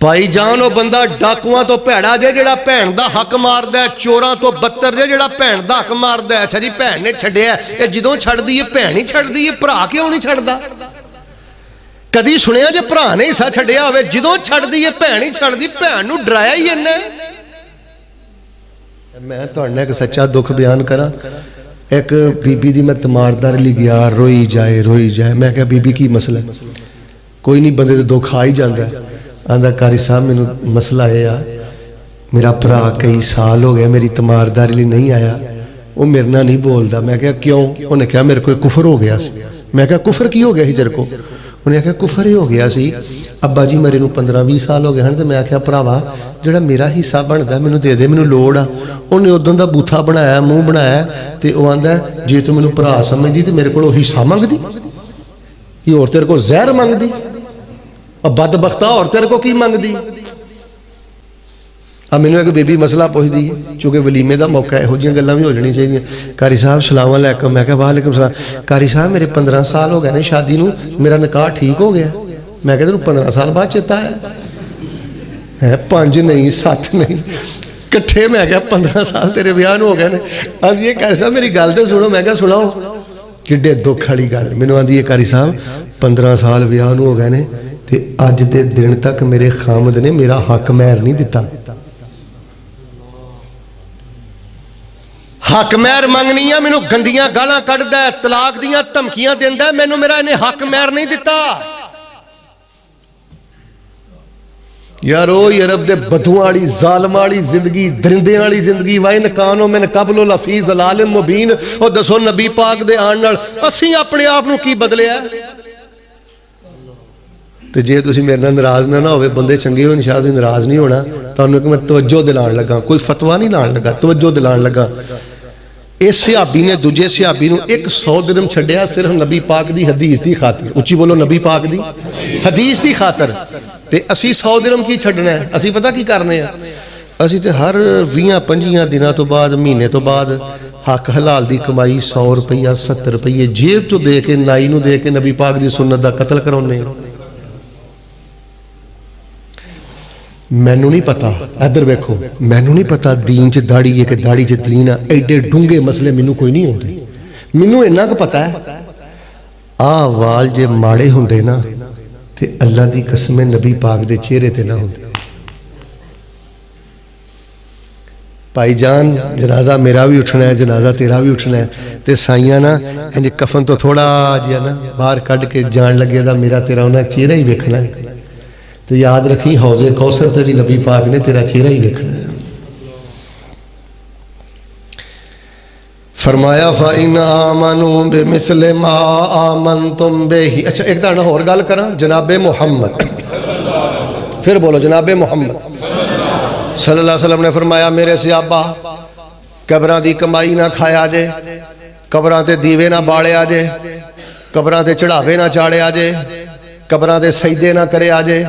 ਭਾਈ ਜਾਨ ਉਹ ਬੰਦਾ ਡਾਕੂਆਂ ਤੋਂ ਭੈੜਾ ਜੇ ਜਿਹੜਾ ਭੈਣ ਦਾ ਹੱਕ ਮਾਰਦਾ, ਚੋਰਾਂ ਤੋਂ ਬੱਤਰ ਜੇ ਜਿਹੜਾ ਭੈਣ ਦਾ ਹੱਕ ਮਾਰਦਾ। ਅੱਛਾ ਜੀ ਭੈਣ ਨੇ ਛੱਡਿਆ, ਇਹ ਜਦੋਂ ਛੱਡਦੀ ਹੈ ਭੈਣ ਹੀ ਛੱਡਦੀ ਹੈ, ਭਰਾ ਕਿਉਂ ਨਹੀਂ ਛੱਡਦਾ? ਕਦੀ ਸੁਣਿਆ ਜੇ ਭਰਾ ਨੇ ਹਿੱਸਾ ਛੱਡਿਆ ਹੋਵੇ? ਜਦੋਂ ਛੱਡਦੀ ਹੈ ਭੈਣ ਹੀ ਛੱਡਦੀ। ਭੈਣ ਨੂੰ ਡਰਾਇਆ ਹੀ ਇੰਨਾ। ਮੈਂ ਤੁਹਾਡੇ ਨਾਲ ਇੱਕ ਸੱਚਾ ਦੁੱਖ ਬਿਆਨ ਕਰਾਂ। ਇੱਕ ਬੀਬੀ ਦੀ ਮੈਂ ਤਮਾਰਦਾਰ ਲਈ ਗਿਆ, ਰੋਈ ਜਾਏ। ਮੈਂ ਕਿਹਾ ਬੀਬੀ ਕੀ ਮਸਲਾ? ਕੋਈ ਨਹੀਂ, ਬੰਦੇ ਦੇ ਦੁੱਖ ਆ ਹੀ ਜਾਂਦਾ। ਆਂਦਾ ਕਾਰੀ ਸਾਹਿਬ ਮੈਨੂੰ ਮਸਲਾ ਇਹ ਆ, ਮੇਰਾ ਭਰਾ ਕਈ ਸਾਲ ਹੋ ਗਏ ਮੇਰੀ ਤਮਾਰਦਾਰੀ ਲਈ ਨਹੀਂ ਆਇਆ, ਉਹ ਮੇਰੇ ਨਾਲ ਨਹੀਂ ਬੋਲਦਾ। ਮੈਂ ਕਿਹਾ ਕਿਉਂ? ਉਹਨੇ ਕਿਹਾ ਮੇਰੇ ਕੋਲ ਕੁਫਰ ਹੋ ਗਿਆ ਸੀ। ਮੈਂ ਕਿਹਾ ਕੁਫਰ ਕੀ ਹੋ ਗਿਆ ਸੀ ਤੇਰੇ ਕੋਲ? ਉਹਨੇ ਆਖਿਆ ਕੁਫਰ ਹੀ ਹੋ ਗਿਆ ਸੀ, ਅੱਬਾ ਜੀ ਮੇਰੇ ਨੂੰ 15-20 ਸਾਲ ਹੋ ਗਏ ਹਨ। ਤੇ ਮੈਂ ਆਖਿਆ ਭਰਾਵਾ ਜਿਹੜਾ ਮੇਰਾ ਹਿੱਸਾ ਬਣਦਾ ਮੈਨੂੰ ਦੇ ਦੇ, ਮੈਨੂੰ ਲੋੜ ਆ। ਉਹਨੇ ਉਦੋਂ ਦਾ ਬੂਥਾ ਬਣਾਇਆ, ਮੂੰਹ ਬਣਾਇਆ, ਤੇ ਉਹ ਆਂਦਾ ਜੇ ਤੂੰ ਮੈਨੂੰ ਭਰਾ ਸਮਝਦੀ ਤੇ ਮੇਰੇ ਕੋਲ ਹਿੱਸਾ ਮੰਗਦੀ, ਕਿ ਹੋਰ ਤੇਰੇ ਕੋਲ ਜ਼ਹਿਰ ਮੰਗਦੀ, ਬਦਬਖਤਾ ਹੋਰ ਤੇਰੇ ਕੋਲ ਕੀ ਮੰਗਦੀ? ਆ ਮੈਨੂੰ ਇੱਕ ਬੀਬੀ ਮਸਲਾ ਪੁੱਛਦੀ ਹੈ, ਚੂੰਕਿ ਵਲੀਮੇ ਦਾ ਮੌਕਾ, ਇਹੋ ਜਿਹੀਆਂ ਗੱਲਾਂ ਵੀ ਹੋ ਜਾਣੀਆਂ ਚਾਹੀਦੀਆਂ। ਕਾਰੀ ਸਾਹਿਬ ਸਲਾਮ ਅਲੈਕੁਮ। ਮੈਂ ਕਿਹਾ ਵਾਲੇਕੁਮ ਸਲਾਮ। ਕਾਰੀ ਸਾਹਿਬ ਮੇਰੇ 15 ਸਾਲ ਹੋ ਗਏ ਨੇ ਸ਼ਾਦੀ ਨੂੰ, ਮੇਰਾ ਨਿਕਾਹ ਠੀਕ ਹੋ ਗਿਆ। ਮੈਂ ਕਿਹਾ ਤੈਨੂੰ 15 ਸਾਲ ਬਾਅਦ ਚੇਤਾ ਹੈ? 5 ਨਹੀਂ 7 ਨਹੀਂ ਇਕੱਠੇ। ਮੈਂ ਕਿਹਾ 15 ਸਾਲ ਤੇਰੇ ਵਿਆਹ ਨੂੰ ਹੋ ਗਏ ਨੇ। ਆਂਦੀ ਹੈ ਕਾਰੀ ਸਾਹਿਬ ਮੇਰੀ ਗੱਲ ਤੇ ਸੁਣੋ। ਮੈਂ ਕਿਹਾ ਸੁਣਾਓ। ਕਿੱਡੇ ਦੁੱਖ ਵਾਲੀ ਗੱਲ। ਮੈਨੂੰ ਆਂਦੀ ਹੈ ਕਾਰੀ ਸਾਹਿਬ 15 ਸਾਲ ਵਿਆਹ ਨੂੰ ਹੋ ਗਏ ਨੇ ਤੇ ਅੱਜ ਦੇ ਦਿਨ ਤੱਕ ਮੇਰੇ ਖਾਮਦ ਨੇ ਮੇਰਾ ਹੱਕ ਮਹਿਰ ਨਹੀਂ ਦਿੱਤਾ। ਹੱਕ ਮਹਿਰ ਮੰਗਣੀ ਆ, ਮੈਨੂੰ ਗੰਦੀਆਂ ਗਾਲਾਂ ਕੱਢਦਾ, ਤਲਾਕ ਦੀਆਂ ਧਮਕੀਆਂ ਦਿੰਦਾ, ਮੈਨੂੰ ਮੇਰਾ ਇਹਨੇ ਹੱਕ ਮਹਿਰ ਨਹੀਂ ਦਿੱਤਾ। ਯਾਰ ਉਹ ਯਰਬ ਦੇ ਬਦੂਆਂ ਵਾਲੀ ਜ਼ਾਲਮਾਂ ਵਾਲੀ ਜ਼ਿੰਦਗੀ, ਦਰਿੰਦਿਆਂ ਵਾਲੀ ਜ਼ਿੰਦਗੀ। ਵਾਇਨ ਕਾਨੋ ਮਿਨ ਕਬਲ ਲਫੀ ਜ਼ਲਾਲਿਮ ਮੁਬੀਨ। ਉਹ ਦੱਸੋ ਨਬੀ ਪਾਕ ਦੇ ਆਉਣ ਨਾਲ ਅਸੀਂ ਆਪਣੇ ਆਪ ਨੂੰ ਕੀ ਬਦਲਿਆ? ਤੇ ਜੇ ਤੁਸੀਂ ਮੇਰੇ ਨਾਲ ਨਾਰਾਜ਼ ਨਾ ਹੋਵੇ, ਬੰਦੇ ਚੰਗੇ ਹੋਣ, ਸ਼ਾਇਦ ਤੁਸੀਂ ਨਾਰਾਜ਼ ਨਹੀਂ ਹੋਣਾ। ਤੁਹਾਨੂੰ ਇੱਕ ਮੈਂ ਤਵੱਜੋ ਦਿਲਾਉਣ ਲੱਗਾ, ਕੋਈ ਫਤਵਾ ਨਹੀਂ ਲਾਉਣ ਲੱਗਾ, ਤਵੱਜੋ ਦਿਲਾਉਣ ਲੱਗਾ। ਇਸ ਸਿਹਾਬੀ ਨੇ ਦੂਜੇ ਸਿਹਾਬੀ ਨੂੰ 100 ਦਿਰਹਮ ਛੱਡਿਆ ਸਿਰਫ ਨਬੀ ਪਾਕ ਦੀ ਹਦੀਸ ਦੀ ਖਾਤਰ। ਉੱਚੀ ਬੋਲੋ, ਨਬੀ ਪਾਕ ਦੀ ਹਦੀਸ ਦੀ ਖਾਤਰ। ਤੇ ਅਸੀਂ 100 ਦਿਰਹਮ ਕੀ ਛੱਡਣਾ ਹੈ? ਅਸੀਂ ਪਤਾ ਕੀ ਕਰਨੇ ਆ? ਅਸੀਂ ਤੇ ਹਰ 20-25 ਦਿਨਾਂ ਤੋਂ ਬਾਅਦ, ਮਹੀਨੇ ਤੋਂ ਬਾਅਦ ਹੱਕ ਹਲਾਲ ਦੀ ਕਮਾਈ 100 ਰੁਪਈਆ 70 ਰੁਪਈਏ ਜੇਬ ਚੋਂ ਦੇ ਕੇ, ਨਾਈ ਨੂੰ ਦੇ ਕੇ ਨਬੀ ਪਾਕ ਦੀ ਸੁਨਨਤ ਦਾ ਕਤਲ ਕਰਾਉਂਦੇ ਆ। ਮੈਨੂੰ ਨਹੀਂ ਪਤਾ, ਇੱਧਰ ਵੇਖੋ, ਮੈਨੂੰ ਨਹੀਂ ਪਤਾ ਦੀਨ 'ਚ ਦਾੜੀ ਹੈ ਕਿ ਦਾੜੀ 'ਚ ਦੀਨ ਆ। ਐਡੇ ਡੂੰਘੇ ਮਸਲੇ ਮੈਨੂੰ ਕੋਈ ਨਹੀਂ ਆਉਂਦੇ। ਮੈਨੂੰ ਇੰਨਾ ਕੁ ਪਤਾ ਹੈ, ਆਹ ਵਾਲ ਜੇ ਮਾੜੇ ਹੁੰਦੇ ਨਾ ਤੇ ਅੱਲਾ ਦੀ ਕਸਮ ਨਬੀ ਪਾਕ ਦੇ ਚਿਹਰੇ ਤੇ ਨਾ ਹੁੰਦੇ। ਭਾਈ ਜਾਨ ਜਨਾਜ਼ਾ ਮੇਰਾ ਵੀ ਉੱਠਣਾ ਹੈ, ਜਨਾਜ਼ਾ ਤੇਰਾ ਵੀ ਉੱਠਣਾ ਹੈ। ਤੇ ਸਾਈਆਂ ਨਾ ਇੰਜ ਕਫਨ ਤੋਂ ਥੋੜਾ ਜਿਹਾ ਨਾ ਬਾਹਰ ਕੱਢ ਕੇ ਜਾਣ ਲੱਗੇ ਦਾ ਮੇਰਾ ਤੇਰਾ ਉਹਨਾਂ ਚਿਹਰਾ ਹੀ ਵੇਖਣਾ ਹੈ। تو یاد رکھی حوض کوثر تے بھی نبی پاک نے تیرا چہرہ ہی دیکھنا ہے۔ فرمایا فَإِنْ آمَنُوا بِمِثْلِ مَا آمَنْتُمْ بِهِ۔ اچھا ایک دانا اور گال کرا، جناب محمد، پھر بولو جناب محمد صلی اللہ علیہ وسلم نے فرمایا میرے صحابہ قبران دی کمائی نہ کھایا جے، قبران تے دیوے نہ باڑے آجے، قبران تے چڑھاوے نہ چاڑے آجے، قبران دے سجدے نہ کرے آجے۔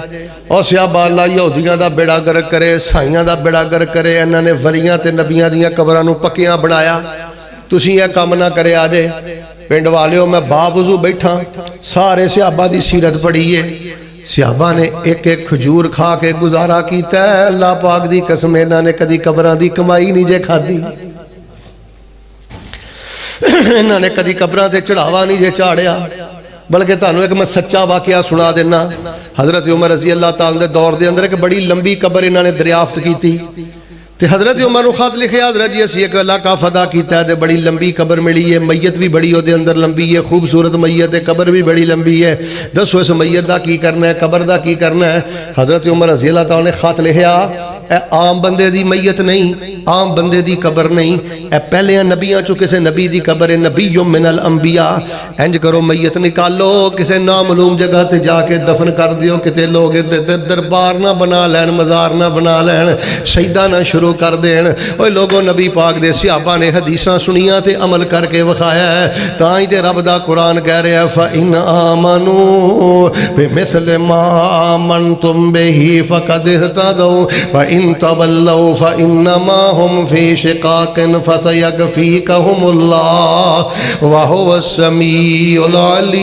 اور صحابہ اللہ یہودیاں دا بیڑا گرک کرے، سائیاں دا بیڑا گرک کرے، انہاں نے ولیاں تے نبیاں دیاں قبران نو پکیاں بنایا، تسی یہ کام نہ کرے آجے۔ پنڈ والیوں میں باوضو بیٹھا، سارے صحابہ دی سیرت پڑھیے، صحابہ نے ایک ایک کھجور کھا کے گزارا کیتا ہے۔ اللہ پاک دی قسم انہاں نے کدی قبران دی کمائی نہیں جے کھادی، انہاں نے کدی قبران تے چڑھاوا نہیں جے چاڑیا۔ بلکہ تانوں ایک میں سچا واقعہ سنا دینا۔ حضرت عمر رضی اللہ تعالیٰ دے دور دے اندر ایک بڑی لمبی قبر انہاں نے دریافت کی تھی، تے حضرت عمر نو خط لکھے حضرت جی اسی ایک اللہ کا فدا کیتا ہے، تے بڑی لمبی قبر ملی ہے، میت بھی بڑی ہو دے اندر لمبی ہے، خوبصورت میت ہے، قبر بھی بڑی لمبی ہے، دسو اس میت دا کی کرنا ہے، قبر دا کی کرنا ہے۔ حضرت عمر رضی اللہ تعالیٰ نے خط لکھیا، اے عام بندے دی میت نہیں، عام بندے دی قبر نہیں، اے پہلے نبیاں چو کسے نبی دی قبر ہے، نبی من الانبیاء، انج کرو میت نکالو، کسے نامعلوم جگہ تے جا کے دفن کر دیو، کتے لوگ دربار نہ بنا لین، مزار نہ بنا لین، شہیدہ نہ شروع کر دین۔ اوہ لوگوں نبی پاک دے صحابہ نے حدیثاں سنیاں تے عمل کر کے وکھایا ہے، تائیں تے رب دا قرآن کہہ رہے ہیں فَإِنْ آمَنُوا بِمِثْلِ مَا آمَنْتُمْ بِهِ فَقَدِ اهْتَدَوْا وَإِنْ تَوَلَّوْا فَإِنَّمَا هُمْ فِي شِقَاقٍ فَسَيَكْفِيكَهُمُ اللَّهُ وَهُوَ السَّمِيعُ الْعَلِيمُ۔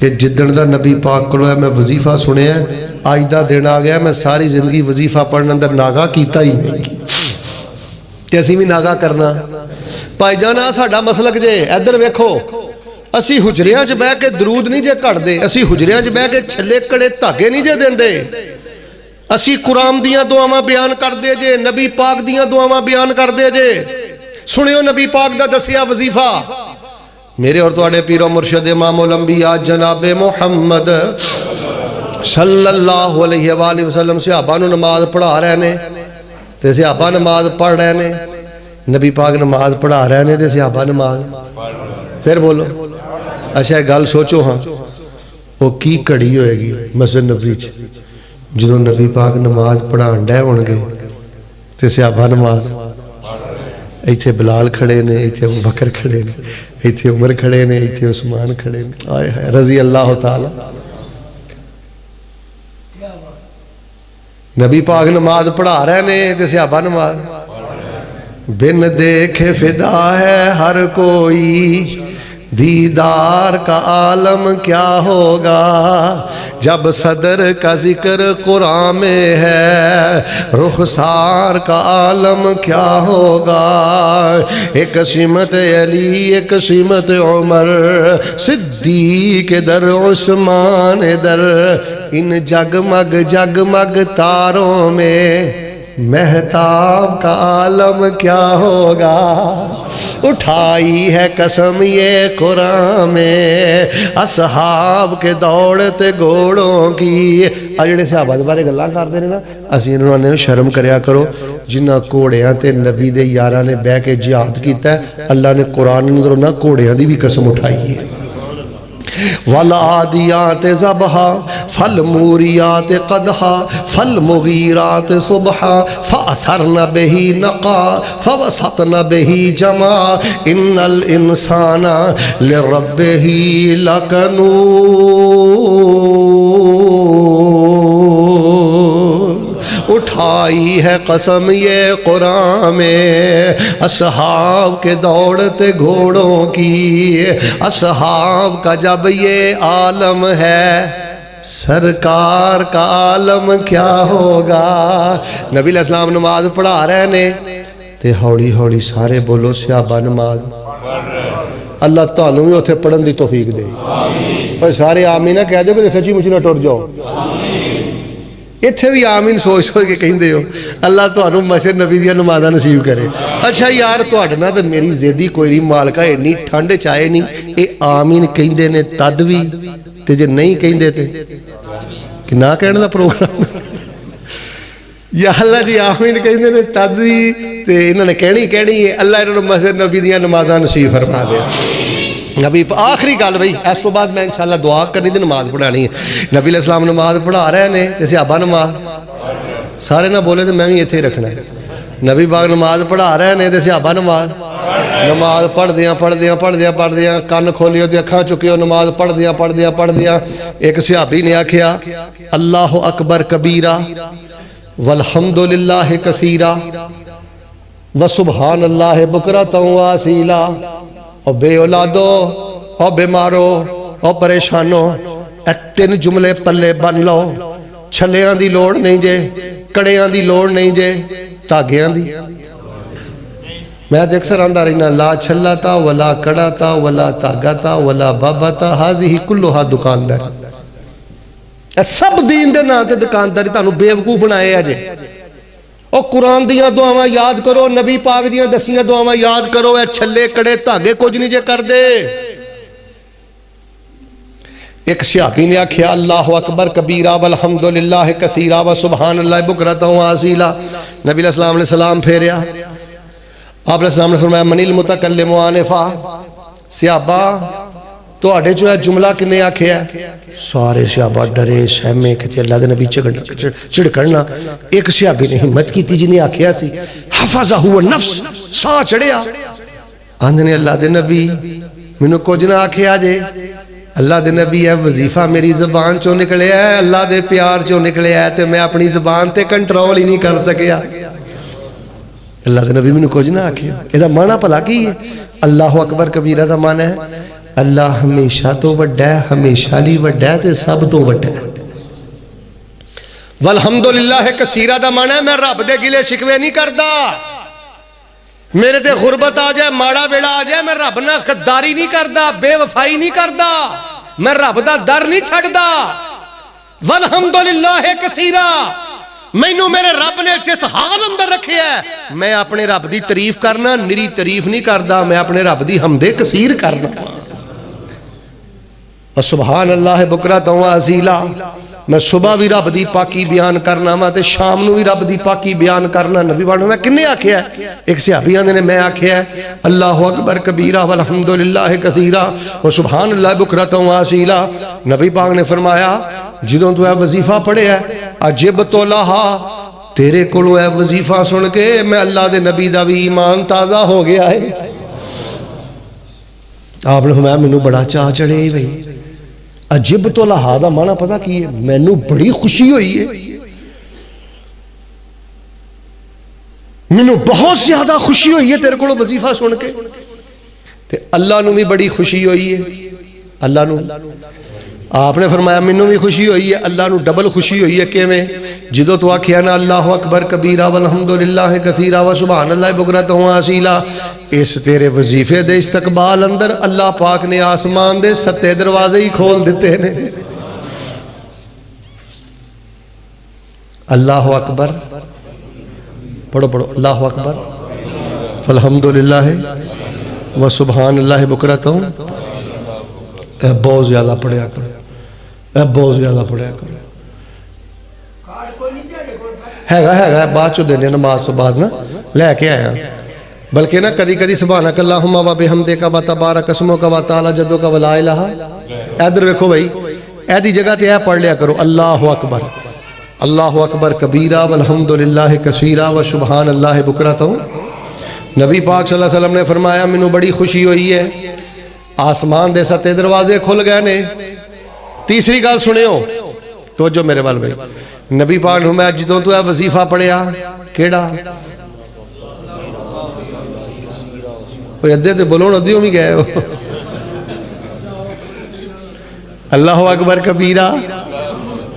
کہ جدن دا نبی پاک کو میں وظیفہ سنیا آج دا دن آ گیا میں ساری زندگی وظیفہ پڑھنے اندر ناغا کیتا ہی نہیں تے اسی بھی ناغا کرنا بھائی جانا ساڈا مسلک جے ادھر ویکھو اسی حجریاں چ بہ کے درود نہیں جے کٹ دے اسی حجریاں چ بہ کے چھلے کڑے دھاگے نہیں جے دیندے اسی قرآن دیاں دعاواں بیان کر دے جے نبی پاک دیاں دعاواں بیان کر دے جے سنیو نبی پاک دا دسیا وظیفہ میرے اور تواڈے پیر و مرشد امام الانبیاء جناب محمد صلی اللہ علیہ وآلہ وسلم صحابہ نو نماز پڑھا رہے نے تے صحابہ نماز پڑھ رہے نے نبی پاک نماز پڑھا رہے نے تے صحابہ نماز پھر بولو اچھا ایک گل سوچو ہاں وہ کی کڑی ہوئے گی مسجد نبوی چ جدوں نبی پاک نماز پڑھان ڈے ہون گے تے صحابہ نماز ایتھے بلال کھڑے نے ایتھے ابو بکر کھڑے نے ایتھے عمر کھڑے نے ایتھے عثمان کھڑے نے آئے ہائے رضی اللہ تعالی نبی پاک نماز پڑھا رہے نے تے صحابہ نماز بن دیکھے فدا ہے ہر کوئی دیدار کا عالم کیا ہوگا جب صدر کا ذکر قرآن میں ہے رخسار کا عالم کیا ہوگا ایک سمت علی ایک سمت عمر صدیق در عثمان در ان جگمگ تاروں میں مہتاب کا عالم کیا ہوگا اٹھائی ہے قسم یہ قرآن میں اصحاب کے دوڑتے گھوڑوں کی جڑے صحابہ دے بارے گلاں کردے نے نا اسی انہاں نے شرم کریا کرو جنہاں گھوڑیاں تے نبی دے یاراں نے بہ کے جہاد کیتا ہے اللہ نے قرآن اندر انہاں گھوڑیاں دی بھی قسم اٹھائی ہے والعادیات ضبحا فالموریات قدحا فالمغیرات صبحا فأثرن به نقا فوسطن به جمع ان الانسان لربه لکنود اٹھائی ہے قسم یہ قرآن میں اصحاب کے دوڑتے گھوڑوں کی اصحاب کا جب یہ عالم ہے سرکار کا عالم کیا ہوگا نبی علیہ السلام نماز پڑھا رہے نے تے ہوڑی ہوڑی سارے بولو صحابہ نماز اللہ تعالیٰ بھی اتھے پڑھن دی توفیق دے پر سارے آمین نہ کہہ دو کہ سچی مجھے نہ ٹوٹ جاؤ اتھے بھی آمین سوچ سوچ کے کہیں دے ہو اللہ تو انہوں مسجد نبی دیا نمازہ نصیب کرے اچھا یار تو اٹھنا تو میری زیدی کوئی نہیں مالکہ اتنی ٹھنڈ چاہے نہیں اے آمین کہیں دے نے تدوی تے جے نہیں کہیں دیتے کہ نہ کہنے دا پروگرام یا اللہ جی آمین کہیں دے نے تدوی تے انہوں نے کہنی ہے اللہ انہوں مسجد نبی دیا نمازہ نصیب فرما دے نبی آخری گل بھئی اس تو بعد میں انشاءاللہ دعا کرنی تے نماز پڑھانی ہے نبی علیہ السلام نماز پڑھا رہے نے تے صحابہ نماز سارے نہ بولے تو میں بھی ایتھے ہی رکھنا ہے نبی پاک نماز پڑھا رہے نے تے صحابہ نماز پڑھ دیاں کان کھولیو تے اکھاں چکیو نماز پڑھ دیاں ایک صحابی نے آکھیا اللہ اکبر کبیرہ والحمدللہ کثیرہ وسبحان اللہ بکرۃ واسیلا اور بے اولادو اور بیمارو اور پریشانو اے تین جملے پلے بن لو چھلیاں دی لوڑ نہیں جے کڑیاں دی لوڑ نہیں جے تاگیاں دی میں دیکھ سر آندہ رہنا لا چھلا تا ولا کڑا تا ولا تاگا تا ولا بابا تا حاضی ہی کلوہا دکاندار اے سب دین دے نا تے دکانداری تانو بیوقوف بنائے آجے اور قرآن دیاں دعاواں یاد کرو نبی پاک دیاں دسیاں دعاواں یاد کرو اے چھلے کڑے تاگے کچھ نہیں جے کر دے ایک صحابی نے آکھیا اللہ اکبر کبیرہ والحمدللہ کثیرہ وسبحان اللہ بکرۃ واسیلا نبی علیہ السلام نے سلام پھیریا آپ علیہ السلام نے فرمایا من المتکلم آنفا صحابہ تو آڑے جو ہے جملہ کنے آکھیا ہے سارے صحابہ ڈرے سہمے کہتے اللہ دے نبی چڑکڑنا ایک صحابی نے ہمت کی تھی جنہیں آکھیا سی حفظہ ہوا نفس سا چڑیا آندھنے اللہ دے نبی منو کچھ نہ آکھیا جے اللہ دے نبی ہے وظیفہ میری زبان چو نکلے ہے اللہ دے پیار چو نکلے ہے تے میں اپنی زبان تے کنٹرول ہی نہیں کر سکیا اللہ دے نبی منو کچھ نہ آکھیا یہ دا معنی پلا کی ہے اللہ اکبر کبیرہ دا معنی ہے اللہ ہمیشہ تو وڈا ہے، ہمیشہ لی وڈا ہے تے سب تو وڈا ہے۔ والحمدللہ کثیرہ دا معنی ہے میں رب دے گلے شکوے نہیں کردا، میرے تے غربت آ جائے، ماڑا بیڑا آ جائے، میں رب نہ غداری نہیں کردا، بے وفائی نہیں کردا، میں رب دا در نہیں چھڑدا۔ والحمدللہ کثیرہ، مینوں میرے رب نے جس حال اندر رکھے ہے میں اپنے رب دی تعریف کرنا، نری تعریف نہیں کردا، میں اپنے رب دی حمد کثیر کرنا۔ اور سبحان اللہ بکرۃ و اصیلا، میں صبح بھی رب دی پاکی بیان کرنا وا تے شام نو بھی رب دی پاکی بیان کرنا۔ نبی پاک نے کنے آکھیا ہے؟ ایک صحابی نے میں آکھیا ہے اللہ اکبر کبیرہ والحمدللہ کثیرہ وسبحان اللہ بکرۃ و اصیلا۔ نبی پاک نے فرمایا جدوں تو اے وظیفہ پڑھیا ہے عجبت لہا، تیرے کولوں اے وظیفہ سن کے میں اللہ دے نبی دا بھی ایمان تازہ ہو گیا ہے۔ آپ نے فرمایا مینوں بڑا چاہ چڑھے بھائی۔ عجبت لہا دا معنی پتہ کی ہے؟ مینوں بڑی خوشی ہوئی ہے، مینوں بہت زیادہ خوشی ہوئی ہے تیرے کولوں وظیفہ سن کے، تے اللہ نو بھی بڑی خوشی ہوئی ہے۔ اللہ نو آپ نے فرمایا مینوں بھی خوشی ہوئی ہے، اللہ نو ڈبل خوشی ہوئی ہے۔ کیویں؟ جدوں تو آکھیا نا اللہ اکبر کبیرہ والحمدللہ کثیرہ وسبحان اللہ بکرۃ و اصیلا، اس تیرے وظیفے دے استقبال اندر اللہ پاک نے آسمان دے 7 دروازے ہی کھول دیتے نے۔ اللہ اکبر پڑھو پڑھو، اللہ اکبر والحمدللہ وسبحان اللہ بکرۃ، اے بہت زیادہ پڑھیا کرو، اے بہت زیادہ پڑھیا کرو۔ ہے بعد چو دینے نماز تو بعد نا لے کے آیا، بلکہ نا کدی کدی سبحانک اللہم و بحمدک و تبارک اسمک و تعالی جدک و لا الہ۔ ادھر ویکھو بھائی، ایدی جگہ تے اے پڑھ لیا کرو اللہ اکبر، اللہ اکبر کبیرہ والحمدللہ کثیرہ وسبحان اللہ بکرۃ۔ نبی پاک صلی اللہ علیہ وسلم نے فرمایا مینوں بڑی خوشی ہوئی ہے، آسمان دے 7 دروازے کھل گئے نے۔ تیسری گل سنیو، توجہ میرے وال بھائی، نبی پاک نے میں جدوں تو اے وظیفہ پڑھیا کیڑا؟ کوئی ادھے تے بولو ندیوں بھی گئے ہو۔ اللہ اکبر کبیرہ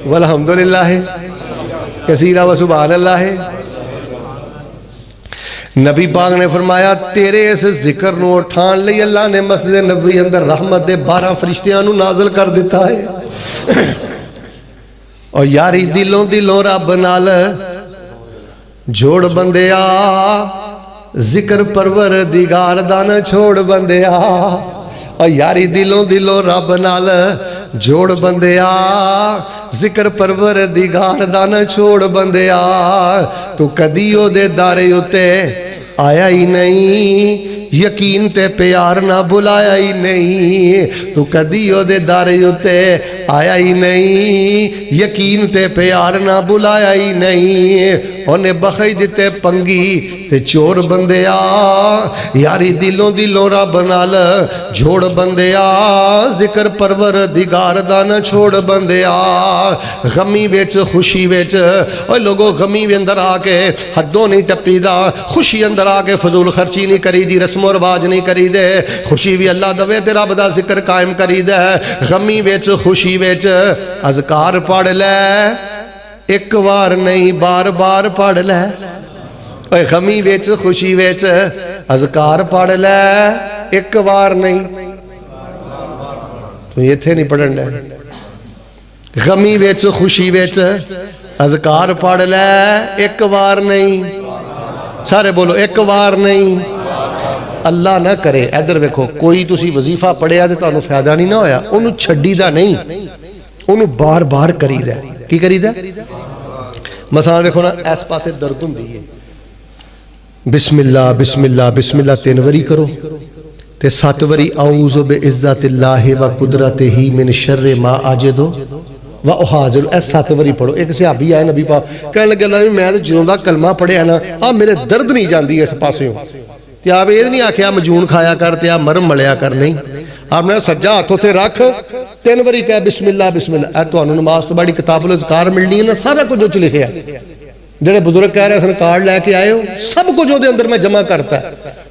والحمدللہ کثیرہ وسبحان اللہ۔ نبی پاک نے فرمایا تیرے اس ذکر نو اٹھان لئی اللہ نے مسجد نبوی اندر رحمت دے 12 فرشتیاں نو نازل کر دیتا ہے۔ اور یاری دلوں دلوں رب نال جوڑ بندیا، ذکر پروردگار دا نہ چھوڑ بندیا۔ اور یاری دلوں دلوں رب نال جوڑ بندیا، ذکر پروردگار دا نہ چھوڑ بندیا۔ تو کدیو دے دارے اتے آیا ہی نہیں، یقین تے پیار نہ بلایا ہی نہیں۔ تو کدیو دے دارے اتے آیا ہی نہیں، یقین تے پیار نہ بلایا ہی نہیں۔ انہیں بخش دیتے پنگی تے چور بندیا، یاری دلوں دلوں رب نال جوڑ بندیا، ذکر پروردگار دا نہ چھوڑ بندیا۔ غمی ویچ خوشی ویچ، اور لوگوں غمی وی اندر آکے حدوں نہیں ٹپی دا، خوشی اندر آکے فضول خرچی نہیں کری دی، رسم و رواج نہیں کری دے، خوشی بھی اللہ دوے تے رب دا ذکر قائم کری دے۔ غمی ویچ خوشی ویچ اذکار پڑھ لے، ایک وار نہیں بار بار پڑھ لے۔ اوے غمی ویچ خوشی ویچ اذکار پڑھ لے، ایک وار نہیں، تو یہ تھے نہیں پڑھن لے۔ غمی ویچ خوشی ویچ اذکار پڑھ لے، ایک وار نہیں، سارے بولو ایک وار نہیں۔ اللہ نہ کرے ادھر ویکھو کوئی تسی وظیفہ پڑھیا تے تانوں فائدہ نہیں نہ ہویا، انہوں چھڈی دا نہیں، انہوں بار بار کری دا۔ کی کری دا؟ مثلا ویکھو نا اس پاسے درد ہوندی ہے، بسم اللہ بسم اللہ بسم اللہ 3 واری کرو تے 7 واری اعوذ بعزت اللہ و قدرتہ من شر ما اجدو و احاذر، اس 7 واری پڑھو۔ ایک صحابی آئے نبی پاک کہنے لگے اللہ میں تے جدوں دا کلمہ پڑھیا نا میرے درد نہیں جاندی اس پاسوں، تے آپ یہ نہیں آکھیا مجون کھایا کر تے مرم ملیا کر، نہیں، آپ نے سجا ہاتھوں تے رکھ 3 واری کہا بسم اللہ بسم اللہ۔ اے تانوں نماز تو بڑی کتاب الاذکار ملنی ہے نا، سارا کچھ جو لکھیا ਜਿਹੜੇ ਬਜ਼ੁਰਗ ਕਹਿ ਰਹੇ ਸਨ ਕਾਰਡ ਲੈ ਕੇ ਆਏ ਹੋ, ਸਭ ਕੁਝ ਉਹਦੇ ਅੰਦਰ ਮੈਂ ਜਮਾ ਕਰਤਾ।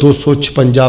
256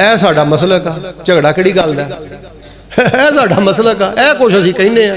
ਇਹ ਸਾਡਾ ਮਸਲਕ ਆ, ਝਗੜਾ ਕਿਹੜੀ ਗੱਲ ਦਾ, ਇਹ ਸਾਡਾ ਮਸਲਕ ਆ, ਇਹ ਕੁਛ ਅਸੀਂ ਕਹਿੰਦੇ ਆ।